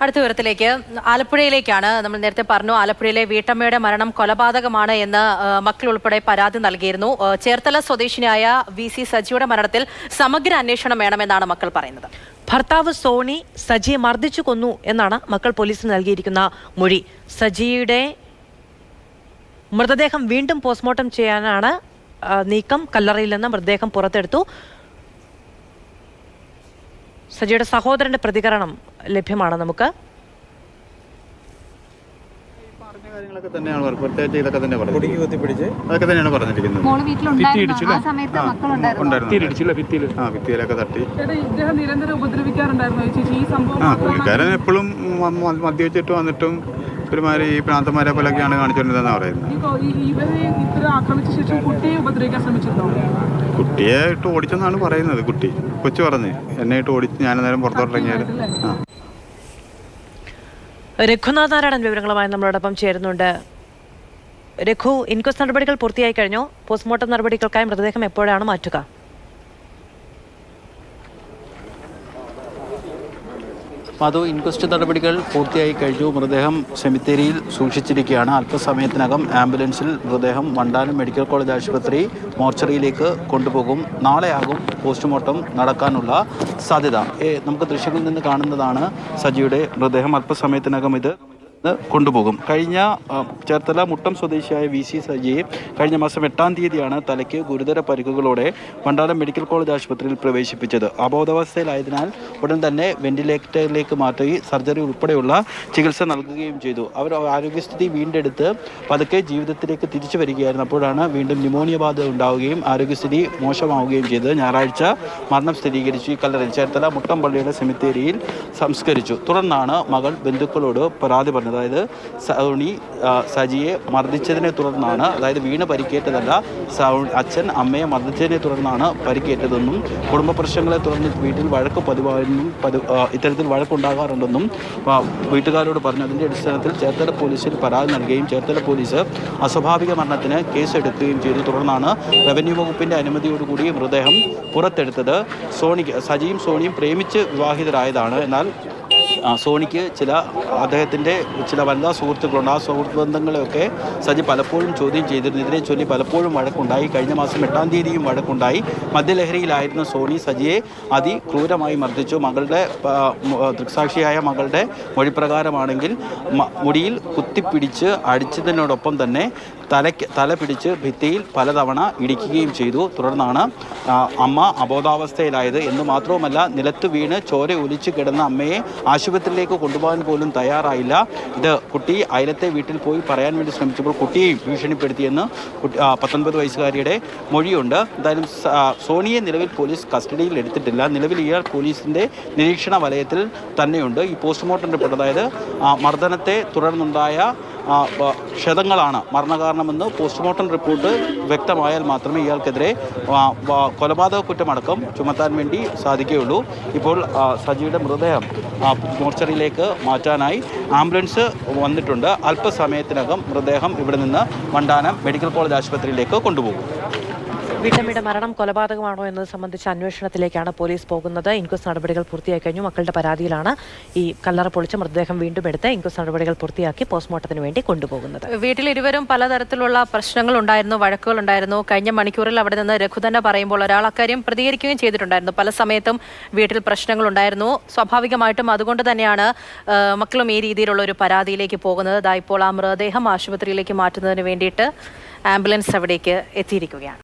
അടുത്ത വിവരത്തിലേക്ക് ആലപ്പുഴയിലേക്കാണ്. നമ്മൾ നേരത്തെ പറഞ്ഞു, ആലപ്പുഴയിലെ വീട്ടമ്മയുടെ മരണം കൊലപാതകമാണ് എന്ന് മക്കൾ ഉൾപ്പെടെ പരാതി നൽകിയിരുന്നു. ചേർത്തല സ്വദേശിനിയായ VC സജിയുടെ മരണത്തിൽ സമഗ്ര അന്വേഷണം വേണമെന്നാണ് മക്കൾ പറയുന്നത്. ഭർത്താവ് സോണി സജിയെ മർദ്ദിച്ചു കൊന്നു എന്നാണ് മക്കൾ പോലീസിന് നൽകിയിരിക്കുന്ന മൊഴി. സജിയുടെ മൃതദേഹം വീണ്ടും പോസ്റ്റ്മോർട്ടം ചെയ്യാനാണ് നീക്കം. കല്ലറയിൽ നിന്ന് മൃതദേഹം പുറത്തെടുത്തു. സജിയുടെ സഹോദരന്റെ പ്രതികരണം ലഭ്യമാണ് നമുക്ക്. കാര്യങ്ങളൊക്കെ തന്നെയാണ് പ്രത്യേകിച്ച് ഇതൊക്കെ തന്നെ അതൊക്കെ തന്നെയാണ് പറഞ്ഞിരിക്കുന്നത്. ഭിത്തിയിലൊക്കെ തട്ടി. പുള്ളിക്കാരൻ എപ്പോഴും മദ്യവെച്ചിട്ട് വന്നിട്ടും ഒരുമാതിരി ഈ പ്രാന്തന്മാരെ പോലൊക്കെയാണ് കാണിച്ചുകൊണ്ടിരുന്നതെന്നാണ് പറയുന്നത്. കുട്ടിയെ ഇട്ട് ഓടിച്ചെന്നാണ് പറയുന്നത്. കൊച്ചു പറഞ്ഞ് എന്നെ ഇട്ട് ഓടിച്ച് ഞാനന്നേരം പുറത്തോട്ടിറങ്ങിയാൽ. രഘുനാഥ് നാരായണൻ വിവരങ്ങളുമായി നമ്മളോടൊപ്പം ചേരുന്നുണ്ട്. രഘു, ഇൻക്വസ്റ്റ് നടപടികൾ പൂർത്തിയായി കഴിഞ്ഞോ? പോസ്റ്റ്മോർട്ടം നടപടികൾക്കായി മൃതദേഹം എപ്പോഴാണ് മാറ്റുക? മധു, ഇൻക്വസ്റ്റ് നടപടികൾ പൂർത്തിയായി കഴിഞ്ഞു. മൃതദേഹം സെമിത്തേരിയിൽ സൂക്ഷിച്ചിരിക്കുകയാണ്. അല്പസമയത്തിനകം ആംബുലൻസിൽ മൃതദേഹം വണ്ടാനം മെഡിക്കൽ കോളേജ് ആശുപത്രി മോർച്ചറിയിലേക്ക് കൊണ്ടുപോകും. നാളെയാകും പോസ്റ്റ്മോർട്ടം നടക്കാനുള്ള സാധ്യത. നമുക്ക് ദൃശ്യങ്ങളിൽ നിന്ന് കാണുന്നതാണ് സജിയുടെ മൃതദേഹം. അല്പസമയത്തിനകം ഇത് കൊണ്ടുപോകും. കഴിഞ്ഞ ചേർത്തല മുട്ടം സ്വദേശിയായ VC സജിയെ കഴിഞ്ഞ മാസം 8-ാം തീയതിയാണ് തലയ്ക്ക് ഗുരുതര പരിക്കുകളോടെ വണ്ടാനം മെഡിക്കൽ കോളേജ് ആശുപത്രിയിൽ പ്രവേശിപ്പിച്ചത്. അബോധാവസ്ഥയിലായതിനാൽ ഉടൻ തന്നെ വെന്റിലേറ്ററിലേക്ക് മാറ്റി സർജറി ഉൾപ്പെടെയുള്ള ചികിത്സ നൽകുകയും ചെയ്തു. അവർ ആരോഗ്യസ്ഥിതി വീണ്ടെടുത്ത് പതുക്കെ ജീവിതത്തിലേക്ക് തിരിച്ചു വരികയായിരുന്നു. അപ്പോഴാണ് വീണ്ടും ന്യൂമോണിയ ബാധ ഉണ്ടാവുകയും ആരോഗ്യസ്ഥിതി മോശമാവുകയും ചെയ്തത്. ഞായറാഴ്ച മരണം സ്ഥിരീകരിച്ചു. ഈ കല്ലറയിൽ ചേർത്തല മുട്ടം പള്ളിയുടെ സെമിത്തേരിയിൽ സംസ്കരിച്ചു. തുടർന്നാണ് മകൾ ബന്ധുക്കളോട് പരാതി പറഞ്ഞത്. അതായത് സജിയെ മർദ്ദിച്ചതിനെ തുടർന്നാണ്, അതായത് വീണ് പരിക്കേറ്റതല്ല, അച്ഛൻ അമ്മയെ മർദ്ദിച്ചതിനെ തുടർന്നാണ് പരിക്കേറ്റതെന്നും കുടുംബ പ്രശ്നങ്ങളെ തുടർന്ന് വീട്ടിൽ വഴക്ക് പതിവായെന്നും ഇത്തരത്തിൽ വഴക്കുണ്ടാകാറുണ്ടെന്നും വീട്ടുകാരോട് പറഞ്ഞു. അതിൻ്റെ അടിസ്ഥാനത്തിൽ ചേർത്തല പോലീസിൽ പരാതി നൽകുകയും ചേർത്തല പോലീസ് അസ്വാഭാവിക മരണത്തിന് കേസെടുക്കുകയും ചെയ്തു. തുടർന്നാണ് റവന്യൂ വകുപ്പിൻ്റെ അനുമതിയോടുകൂടി മൃതദേഹം പുറത്തെടുത്തത്. സജിയും സോണിയും പ്രേമിച്ച് വിവാഹിതരായതാണ്. എന്നാൽ സോണിക്ക് അദ്ദേഹത്തിൻ്റെ ചില വനിതാ സുഹൃത്തുക്കളുണ്ട്. ആ സുഹൃത്ത് ബന്ധങ്ങളെയൊക്കെ സജി പലപ്പോഴും ചോദ്യം ചെയ്തിരുന്നു. ഇതിനെ ചൊല്ലി പലപ്പോഴും വഴക്കുണ്ടായി. കഴിഞ്ഞ മാസം 8-ാം തീയതിയും വഴക്കുണ്ടായി. മദ്യലഹരിയിലായിരുന്ന സോണി സജിയെ അതിക്രൂരമായി മർദ്ദിച്ചു. മകളുടെ ദൃക്സാക്ഷിയായ മകളുടെ മൊഴിപ്രകാരമാണെങ്കിൽ മുടിയിൽ കുത്തിപ്പിടിച്ച് അടിച്ചതിനോടൊപ്പം തന്നെ തല പിടിച്ച് ഭിത്തിയിൽ പലതവണ ഇടിക്കുകയും ചെയ്തു. തുടർന്നാണ് അമ്മ അബോധാവസ്ഥയിലായത് എന്ന് മാത്രവുമല്ല, നിലത്ത് വീണ് ചോര ഒലിച്ച് കിടന്ന അമ്മയെ ആശുപത്രിയിലേക്ക് കൊണ്ടുപോകാൻ പോലും തയ്യാറായില്ല. ഇത് കുട്ടി അയലത്തെ വീട്ടിൽ പോയി പറയാൻ വേണ്ടി ശ്രമിച്ചപ്പോൾ കുട്ടിയെയും ഭീഷണിപ്പെടുത്തിയെന്ന് 19 വയസ്സുകാരിയുടെ മൊഴിയുണ്ട്. എന്തായാലും സോണിയെ നിലവിൽ പോലീസ് കസ്റ്റഡിയിൽ എടുത്തിട്ടില്ല. നിലവിൽ ഇയാൾ പോലീസിൻ്റെ നിരീക്ഷണ വലയത്തിൽ തന്നെയുണ്ട്. ഈ പോസ്റ്റ്മോർട്ടം റിപ്പോർട്ട്, അതായത് മർദ്ദനത്തെ തുടർന്നുണ്ടായ ക്ഷതങ്ങളാണ് മരണകാരണമെന്ന് പോസ്റ്റ്മോർട്ടം റിപ്പോർട്ട് വ്യക്തമായാൽ മാത്രമേ ഇയാൾക്കെതിരെ കൊലപാതക കുറ്റമടക്കം ചുമത്താൻ വേണ്ടി സാധിക്കുകയുള്ളൂ. ഇപ്പോൾ സജിയുടെ മൃതദേഹം മോർച്ചറിയിലേക്ക് മാറ്റാനായി ആംബുലൻസ് വന്നിട്ടുണ്ട്. അല്പസമയത്തിനകം മൃതദേഹം ഇവിടെ നിന്ന് വണ്ടാനം മെഡിക്കൽ കോളേജ് ആശുപത്രിയിലേക്ക് കൊണ്ടുപോകും. വീട്ടമ്മയുടെ മരണം കൊലപാതകമാണോ എന്നത് സംബന്ധിച്ച അന്വേഷണത്തിലേക്കാണ് പോലീസ് പോകുന്നത്. ഇൻക്വസ്റ്റ് നടപടികൾ പൂർത്തിയായി കഴിഞ്ഞു. മക്കളുടെ പരാതിയിലാണ് ഈ കല്ലറ പൊളിച്ച മൃതദേഹം വീണ്ടും എടുത്ത് ഇൻക്വസ്റ്റ് നടപടികൾ പൂർത്തിയാക്കി പോസ്റ്റ്മോർട്ടത്തിന് വേണ്ടി കൊണ്ടുപോകുന്നത്. വീട്ടിൽ ഇരുവരും പലതരത്തിലുള്ള പ്രശ്നങ്ങൾ ഉണ്ടായിരുന്നു, വഴക്കുകൾ ഉണ്ടായിരുന്നു. കഴിഞ്ഞ മണിക്കൂറിൽ അവിടെ നിന്ന് രഘു തന്നെ പറയുമ്പോൾ ഒരാൾ അക്കാര്യം പ്രതികരിക്കുകയും ചെയ്തിട്ടുണ്ടായിരുന്നു. പല സമയത്തും വീട്ടിൽ പ്രശ്നങ്ങൾ ഉണ്ടായിരുന്നു. സ്വാഭാവികമായിട്ടും അതുകൊണ്ട് തന്നെയാണ് മക്കളും ഈ രീതിയിലുള്ള ഒരു പരാതിയിലേക്ക് പോകുന്നത്. ഇപ്പോൾ ആ മൃതദേഹം ആശുപത്രിയിലേക്ക് മാറ്റുന്നതിന് വേണ്ടിയിട്ട് ആംബുലൻസ് അവിടേക്ക് എത്തിയിരിക്കുകയാണ്.